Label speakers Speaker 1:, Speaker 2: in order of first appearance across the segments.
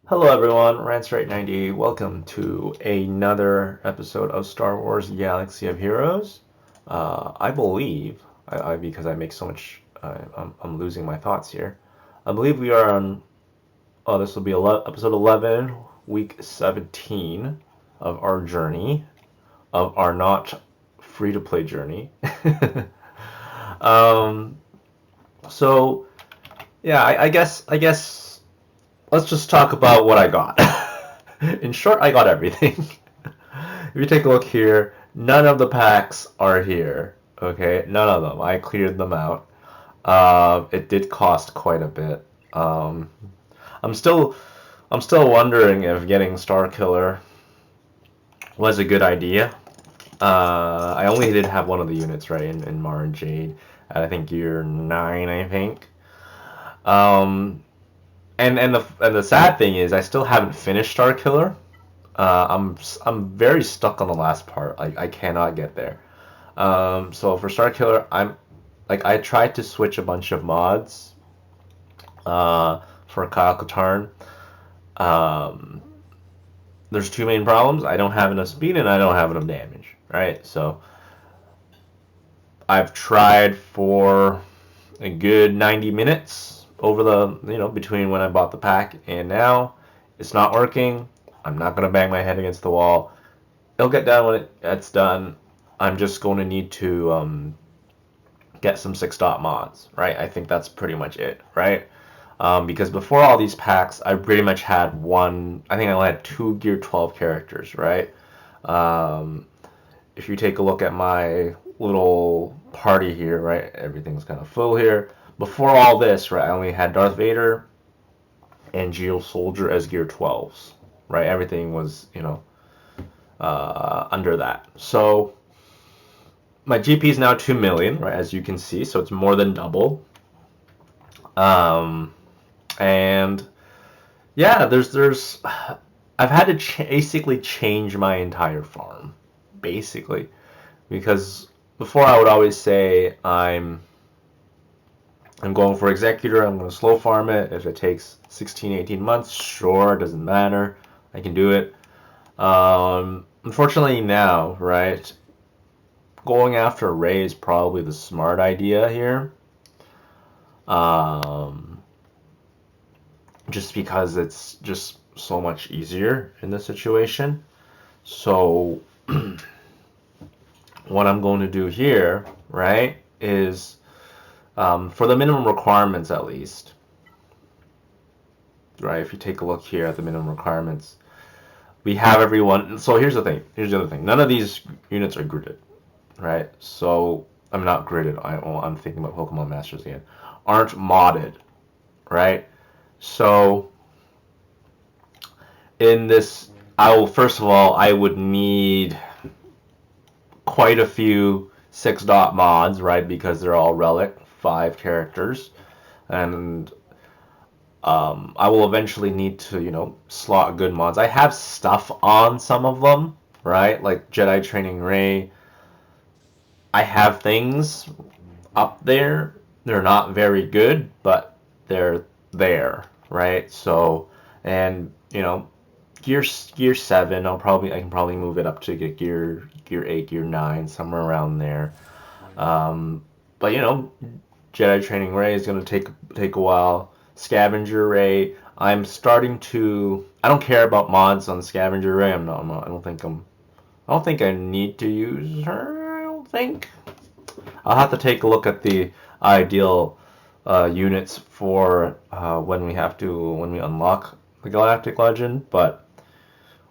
Speaker 1: Hello everyone, Rance98. Welcome to another episode of Star Wars Galaxy of Heroes. I believe, because I make so much, I'm losing my thoughts here. I believe we are on, this will be episode 11, week 17 of our journey, of our not free-to-play journey. um, so, yeah, I guess let's just talk about what I got. In short, I got everything. If you take a look here, none of the packs are here. Okay, none of them. I cleared them out. It did cost quite a bit. Um, I'm still, I'm still wondering if getting Star Killer was a good idea. I only did have one of the units right in Mara and Jade. At, I think year 9, I think. Um, and the sad thing is, I still haven't finished Star Killer. I'm very stuck on the last part. I cannot get there. So for Star Killer, I tried to switch a bunch of mods for Kyle Katarn. Um, there's two main problems. I don't have enough speed and I don't have enough damage. Right. So I've tried for a good 90 minutes over between when I bought the pack and now. It's not working. I'm not gonna bang my head against the wall. It'll get done when it's done. I'm just going to need to get some 6-dot mods, right? I think that's pretty much it, right? Because before all these packs, I pretty much had I think I only had 2 Gear 12 characters, right? Um, if you take a look at my little party here, right, everything's kind of full here. Before all this, right, I only had Darth Vader and GL Soldier as Gear 12s, right? Everything was, under that. So my GP is now 2 million, right, as you can see, so it's more than double. Um, and yeah, I've had to basically change my entire farm, basically, because before I would always say I'm going for Executor, I'm going to slow farm it. If it takes 16, 18 months, sure, it doesn't matter. I can do it. Unfortunately now, right, going after Rey is probably the smart idea here. Um, just because it's just so much easier in this situation. So what I'm going to do here, right, is for the minimum requirements at least, right, if you take a look here at the minimum requirements, we have everyone. So here's the thing. Here's the other thing. None of these units are gridded, right? So I'm not gridded. I'm thinking about Pokemon Masters again. Aren't modded, right? So in this, first of all, I would need quite a few 6-dot mods, right? Because they're all relic 5 characters, and I will eventually need to, slot good mods. I have stuff on some of them, right? Like Jedi Training Rey. I have things up there. They're not very good, but they're there, right? So, and gear 7, I can probably move it up to get gear 8, gear 9, somewhere around there. But Jedi Training Rey is going to take a while. Scavenger Rey, I'm starting to. I don't care about mods on Scavenger Rey. I don't think I don't think I need to use her. I don't think. I'll have to take a look at the ideal units for when we unlock the Galactic Legend. But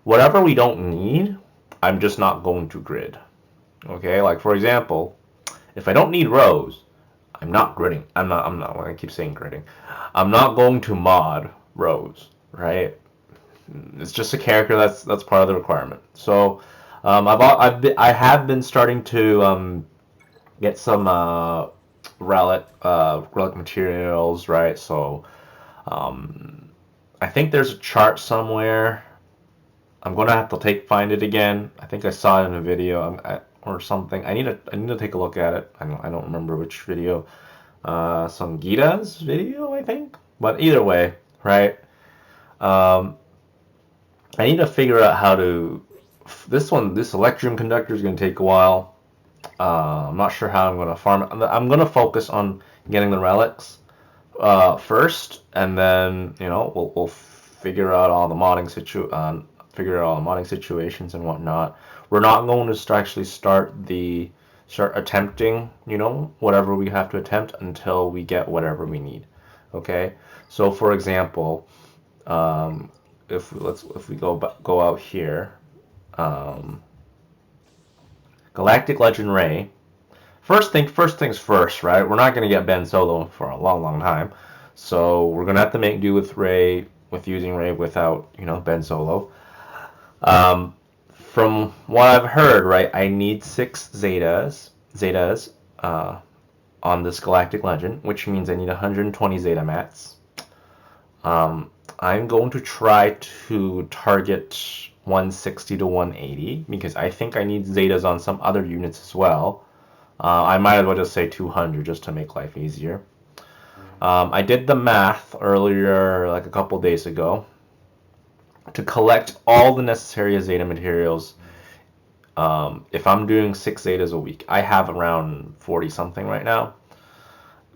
Speaker 1: whatever we don't need, I'm just not going to grid. Okay, like for example, if I don't need Rose, I'm not gridding. I'm not. I keep saying gridding. I'm not going to mod Rose, right? It's just a character that's part of the requirement. So, I have been starting to get some relic materials, right? So, I think there's a chart somewhere. I'm gonna have to find it again. I think I saw it in a video or something. I need to take a look at it. I don't remember which video. Some Gita's video, I think. But either way, right? I need to figure out how to. This Electrum conductor is going to take a while. I'm not sure how I'm going to farm it. I'm going to focus on getting the relics first, and then we'll figure out all the modding situations and whatnot. We're not going to actually start attempting whatever we have to attempt until we get whatever we need. Okay, so for example, if we go out here, um, Galactic Legend Rey. First things first, right? We're not going to get Ben Solo for a long time, so we're going to have to make do with using Rey without Ben Solo. From what I've heard, right, I need 6 Zetas on this Galactic Legend, which means I need 120 Zeta mats. I'm going to try to target 160 to 180 because I think I need Zetas on some other units as well. I might as well just say 200 just to make life easier. I did the math earlier, like a couple days ago, to collect all the necessary Zeta materials. If I'm doing 6 Zetas a week, I have around 40 something right now.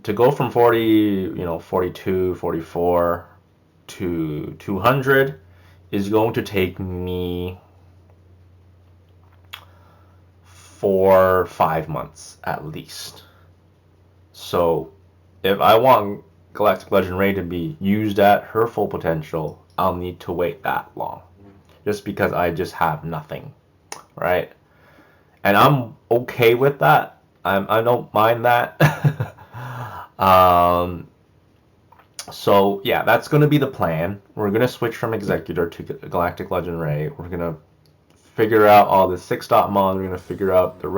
Speaker 1: To go from 40, 42, 44 to 200 is going to take me 4-5 months at least. So if I want Galactic Legend Rey to be used at her full potential, I'll need to wait that long. Just because I just have nothing, right? And I'm okay with that. I don't mind that. So yeah, that's going to be the plan. We're going to switch from Executor to Galactic Legend Rey. We're going to figure out all the 6-dot mod. We're going to figure out the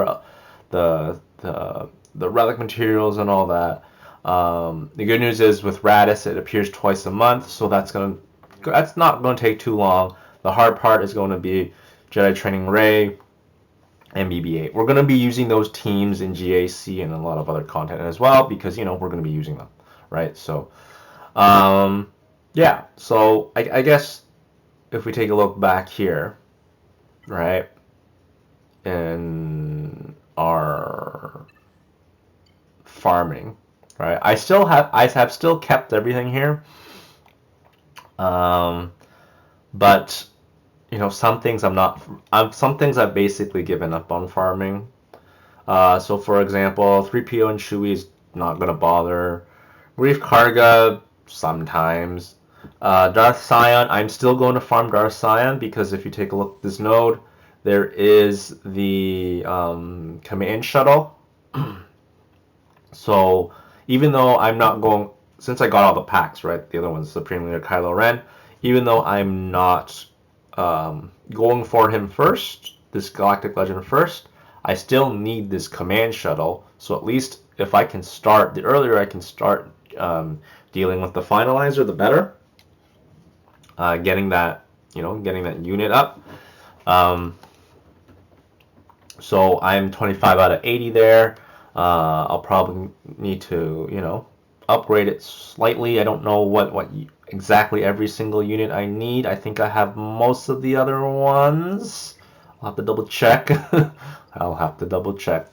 Speaker 1: relic materials and all that. The good news is with Radis, it appears twice a month, so that's not going to take too long. The hard part is going to be Jedi Training Rey and BB-8. We're going to be using those teams in GAC and a lot of other content as well because we're going to be using them, right? So, yeah. So I guess if we take a look back here, right, in our farming, right, I have still kept everything here, but some things some things I've basically given up on farming. So for example, 3PO and Chewie's not gonna bother. Reef Karga sometimes. Darth Sion, I'm still going to farm Darth Sion because if you take a look at this node, there is the command shuttle. So even though I'm not going, since I got all the packs, right? The other one's Supreme Leader Kylo Ren. Even though I'm not going for him first, this Galactic Legend first, I still need this command shuttle. So at least if I can start, the earlier I can start dealing with the finalizer, the better. Getting that unit up. So I'm 25 out of 80 there. I'll probably need to, upgrade it slightly. I don't know what exactly every single unit I need. I think I have most of the other ones. I'll have to double check.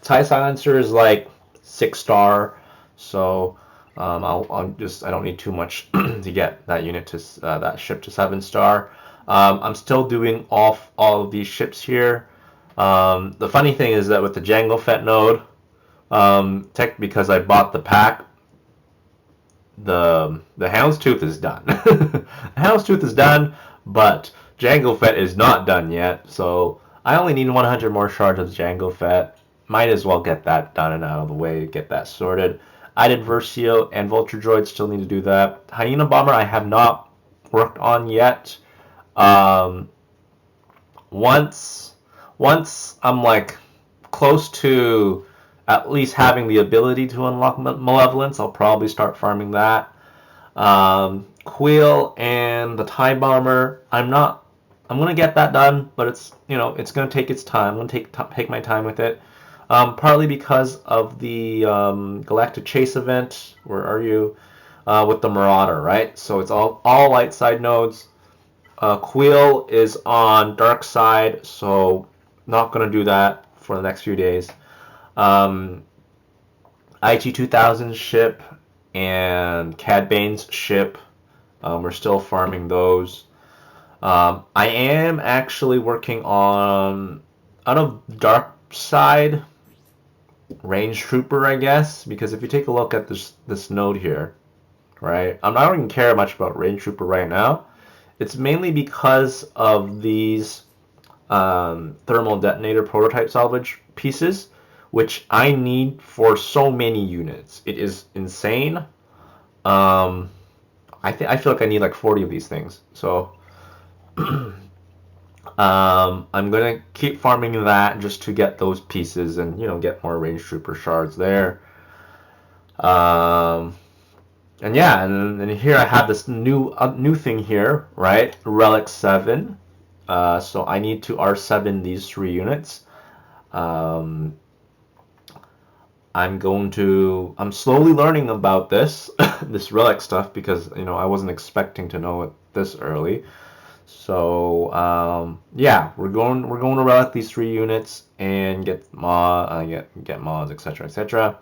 Speaker 1: TIE Silencer is like 6-star, so I don't need too much to get that unit to that ship to 7-star. I'm still doing all of these ships here. The funny thing is that with the Jango Fett node, because I bought the pack, the Houndstooth is done. The Houndstooth is done, but Jango Fett is not done yet. So I only need 100 more shards of Jango Fett. Might as well get that done and out of the way, get that sorted. I did Versio and Vulture Droid, still need to do that. Hyena Bomber I have not worked on yet. Once I'm like close to at least having the ability to unlock Malevolence, I'll probably start farming that. Quill and the TIE Bomber, I'm gonna get that done, but it's gonna take its time. I'm gonna take my time with it. Partly because of the Galactic Chase event. Where are you? With the Marauder, right? So it's all light side nodes. Quill is on dark side, so not gonna do that for the next few days. Um, IT-2000 ship and Cad Bane's ship, we're still farming those. I am actually working on a dark side range trooper, I guess, because if you take a look at this node here, right? I don't even care much about range trooper right now. It's mainly because of these thermal detonator prototype salvage pieces, which I need for so many units. It is insane. I feel like I need like 40 of these things. So I'm gonna keep farming that just to get those pieces and get more range trooper shards there. Um, and yeah, and here I have this new thing here, right? Relic 7. So I need to R7 these 3 units. Um, I'm slowly learning about this this relic stuff because I wasn't expecting to know it this early. So yeah, we're going to relic these 3 units and get mods, etc., etc.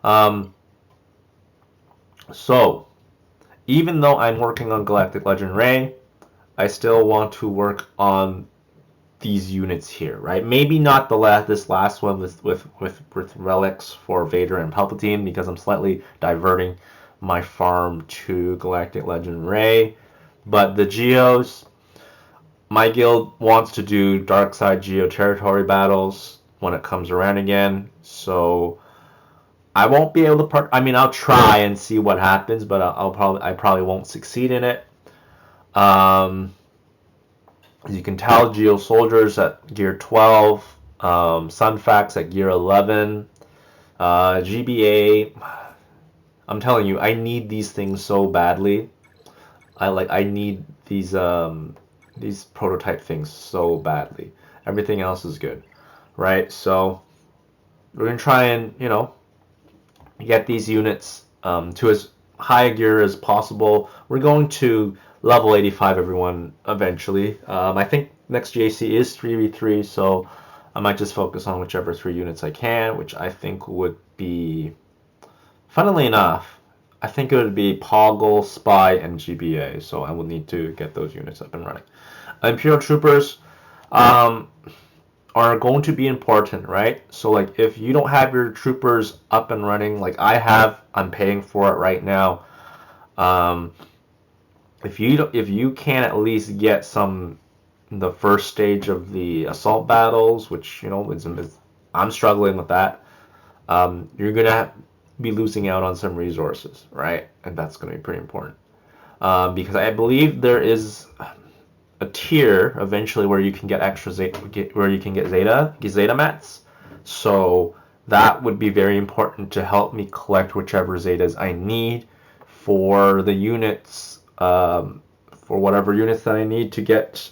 Speaker 1: Um, so even though I'm working on Galactic Legend Rey, I still want to work on these units here, right? Maybe not this last one with relics for Vader and Palpatine because I'm slightly diverting my farm to Galactic Legend Rey, but the Geos, my guild wants to do dark side Geo territory battles when it comes around again, so I won't be able to I mean, I'll try and see what happens, but I probably won't succeed in it. Um, As you can tell, Geo Soldiers at gear 12, Sunfax at gear 11, GBA. I'm telling you, I need these things so badly. I need these prototype things so badly. Everything else is good, right? So we're gonna try and get these units to as high a gear as possible. We're going to level 85 everyone eventually. I think next JC is 3v3, so I might just focus on whichever 3 units I can, which I think would be, funnily enough, I think it would be Poggle, Spy, and GBA, so I will need to get those units up and running. Imperial Troopers are going to be important, right? So like if you don't have your troopers up and running like I have, I'm paying for it right now. If you can at least get the first stage of the assault battles, which I'm struggling with that, you're gonna be losing out on some resources, right? And that's gonna be pretty important because I believe there is a tier eventually where you can get extra where you can get Zeta mats. So that would be very important to help me collect whichever Zetas I need for the units, for whatever units that I need to get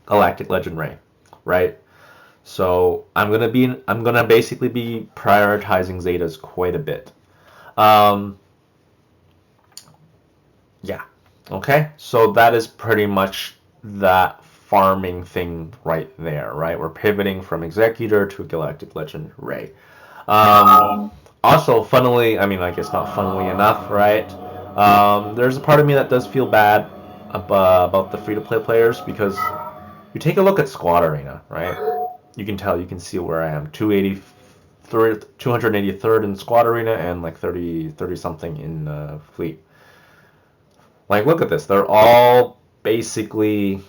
Speaker 1: Galactic Legend Rey, right? So I'm gonna basically be prioritizing Zetas quite a bit. Yeah. Okay, so that is pretty much that farming thing right there, right? We're pivoting from Executor to Galactic Legend Rey. Also, funnily, I mean, I guess not funnily enough, right? There's a part of me that does feel bad about the free-to-play players because you take a look at Squad Arena, right? You can see where I am, 283rd in Squad Arena and like 30 something in Fleet. Like, look at this. They're all basically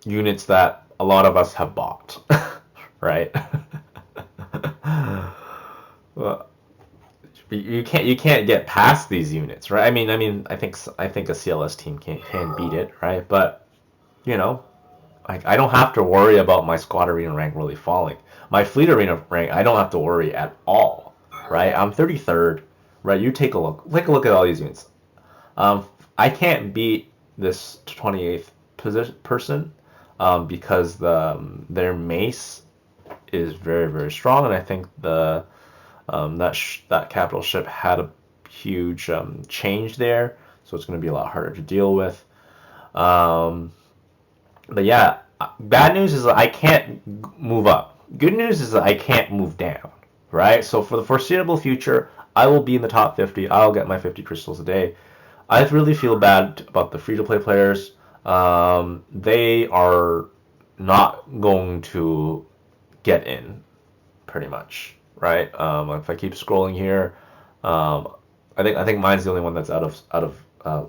Speaker 1: units that a lot of us have bought, right? Well, you can't get past these units, right? I think a CLS team can beat it, right? But like I don't have to worry about my squad arena rank really falling. My fleet arena rank, I don't have to worry at all, right? I'm 33rd, right? You take a look at all these units. I can't beat this 28th person because their mace is very, very strong, and I think that capital ship had a huge change there. so it's going to be a lot harder to deal with. But yeah, bad news is that I can't move up. Good news is that I can't move down, right? So for the foreseeable future, I will be in the top 50. I'll get my 50 crystals a day. I really feel bad about the free-to-play players. They are not going to get in, pretty much, right? If I keep scrolling here, I think mine's the only one that's out of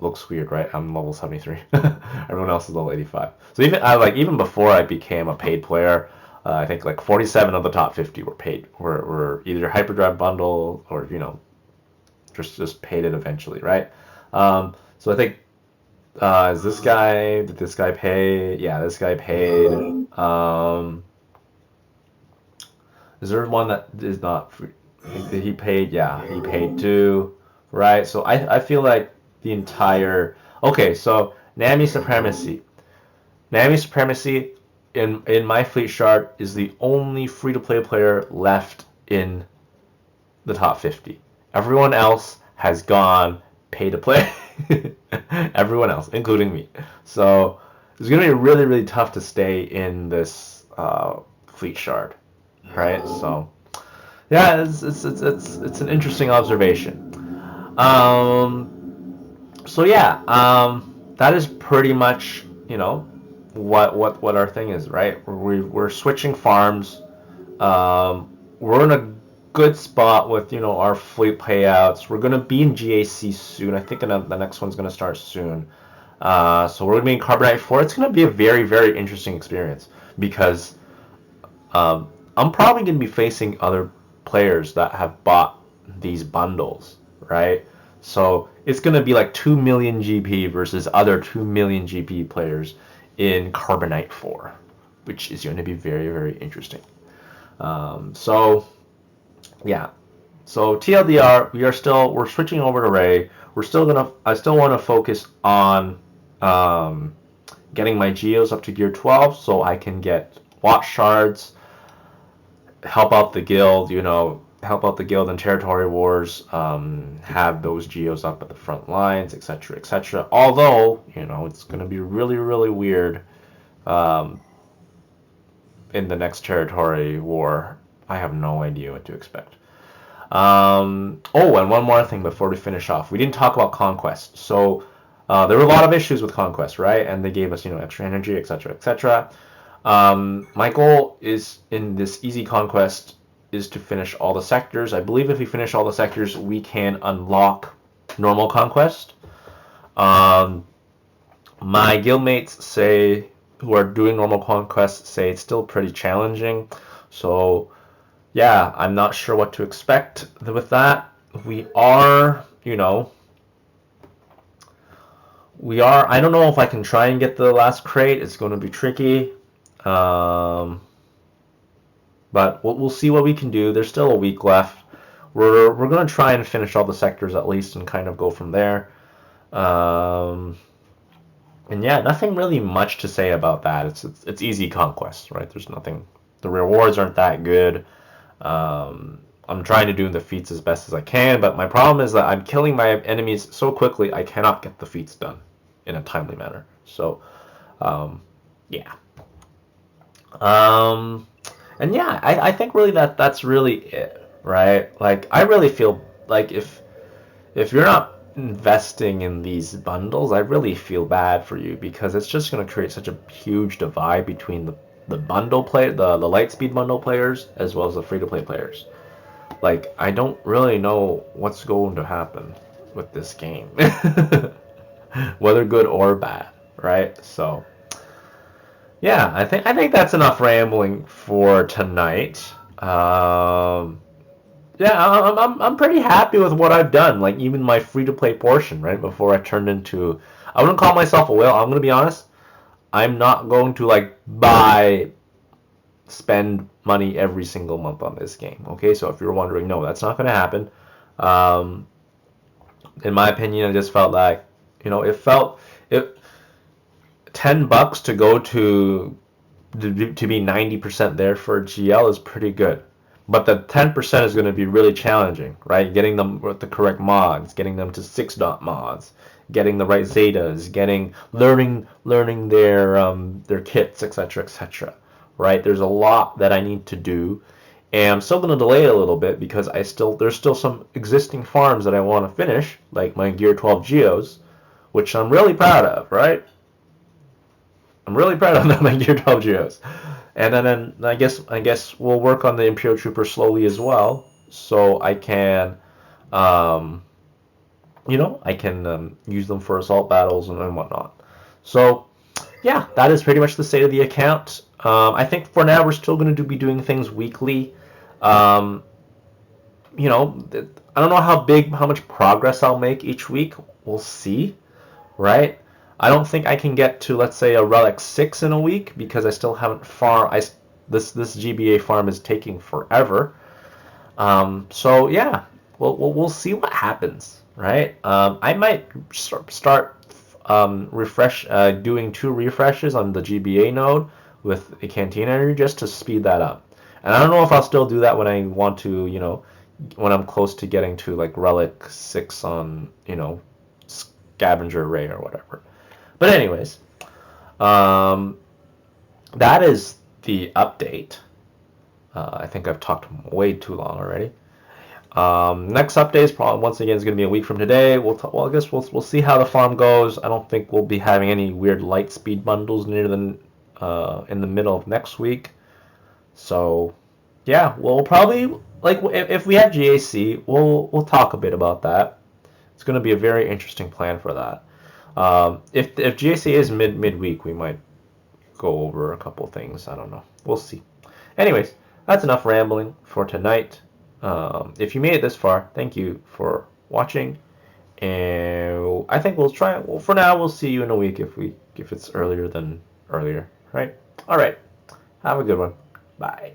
Speaker 1: looks weird, right? I'm level 73. Everyone else is level 85. So even before I became a paid player, I think like 47 of the top 50 were either hyperdrive bundle or just paid it eventually, right? So I think did this guy pay? Yeah, this guy paid. Is there one that is not free? Did he paid? Yeah, he paid too, right? So I feel like the entire okay. So Nami Supremacy in my fleet shard is the only free to play player left in the top 50. Everyone else has gone pay to play. Everyone else, including me. So it's gonna be really really tough to stay in this fleet shard, right? So yeah, it's an interesting observation. So yeah, that is pretty much what our thing is, right? We're switching farms. We're in a good spot with our fleet payouts. We're gonna be in GAC soon. I think the next one's gonna start soon. So we're gonna be in Carbonite 4. It's gonna be a very very interesting experience because I'm probably gonna be facing other players that have bought these bundles, right? So it's going to be like 2 million GP versus other 2 million GP players in Carbonite 4, which is going to be very, very interesting. So yeah. So TLDR, we're switching over to Rey. I still want to focus on getting my Geos up to gear 12 so I can get watch shards, help out the guild, in territory wars, have those Geos up at the front lines, etc., etc. Although, it's going to be really, really weird in the next territory war. I have no idea what to expect. And one more thing before we finish off. We didn't talk about Conquest. So there were a lot of issues with Conquest, right? And they gave us, extra energy, etc., etc. My goal is in this easy conquest is to finish all the sectors. I believe if we finish all the sectors, we can unlock normal conquest. My guildmates who are doing normal conquest say it's still pretty challenging. So yeah, I'm not sure what to expect with that. We are, I don't know if I can try and get the last crate. It's going to be tricky. But we'll see what we can do. There's still a week left. We're going to try and finish all the sectors at least and kind of go from there. And yeah, nothing really much to say about that. It's easy conquest, right? There's nothing. The rewards aren't that good. I'm trying to do the feats as best as I can, but my problem is that I'm killing my enemies so quickly I cannot get the feats done in a timely manner. So, yeah. And yeah, I think really that's really it, right? Like I really feel like if you're not investing in these bundles, I really feel bad for you because it's just going to create such a huge divide between the bundle play the Lightspeed bundle players as well as the free-to-play players. Like I don't really know what's going to happen with this game, whether good or bad, right? So yeah, I think that's enough rambling for tonight. Yeah, I'm pretty happy with what I've done. Like even my free-to-play portion, right before I turned into, I wouldn't call myself a whale. I'm gonna be honest. I'm not going to spend money every single month on this game. Okay, so if you're wondering, no, that's not gonna happen. In my opinion, I just felt like, it $10 to go to be 90% there for GL is pretty good. But the 10% is going to be really challenging, right? Getting them with the correct mods, getting them to 6-dot mods, getting the right zetas, learning their kits, etc., etc. Right? There's a lot that I need to do, and I'm still going to delay it a little bit because there's still some existing farms that I want to finish, like my Gear 12 Geos, which I'm really proud of, right? I'm really proud of my Gear 12 Geos. And then I guess we'll work on the Imperial Trooper slowly as well, so I can, um, I can use them for assault battles and whatnot. So yeah, that is pretty much the state of the account. I think for now we're still going to be doing things weekly. Um, I don't know how much progress I'll make each week. We'll see, right? I don't think I can get to, let's say, a Relic 6 in a week because I still haven't this GBA farm is taking forever. So yeah, we'll see what happens, right? I might start doing 2 refreshes on the GBA node with a Canteen Energy just to speed that up. And I don't know if I'll still do that when I want to, when I'm close to getting to like Relic 6 on, Scavenger Rey or whatever. But anyways, um, that is the update. I think I've talked way too long already. Next update is probably once again is going to be a week from today. I guess we'll see how the farm goes. I don't think we'll be having any weird light speed bundles near the in the middle of next week. So yeah, we'll probably like if we have GAC, we'll talk a bit about that. It's going to be a very interesting plan for that. If GAC is midweek, we might go over a couple things. I don't know. We'll see. Anyways, that's enough rambling for tonight. If you made it this far, thank you for watching. And I think we'll try. Well, for now, we'll see you in a week if it's earlier than earlier. Right? All right. Have a good one. Bye.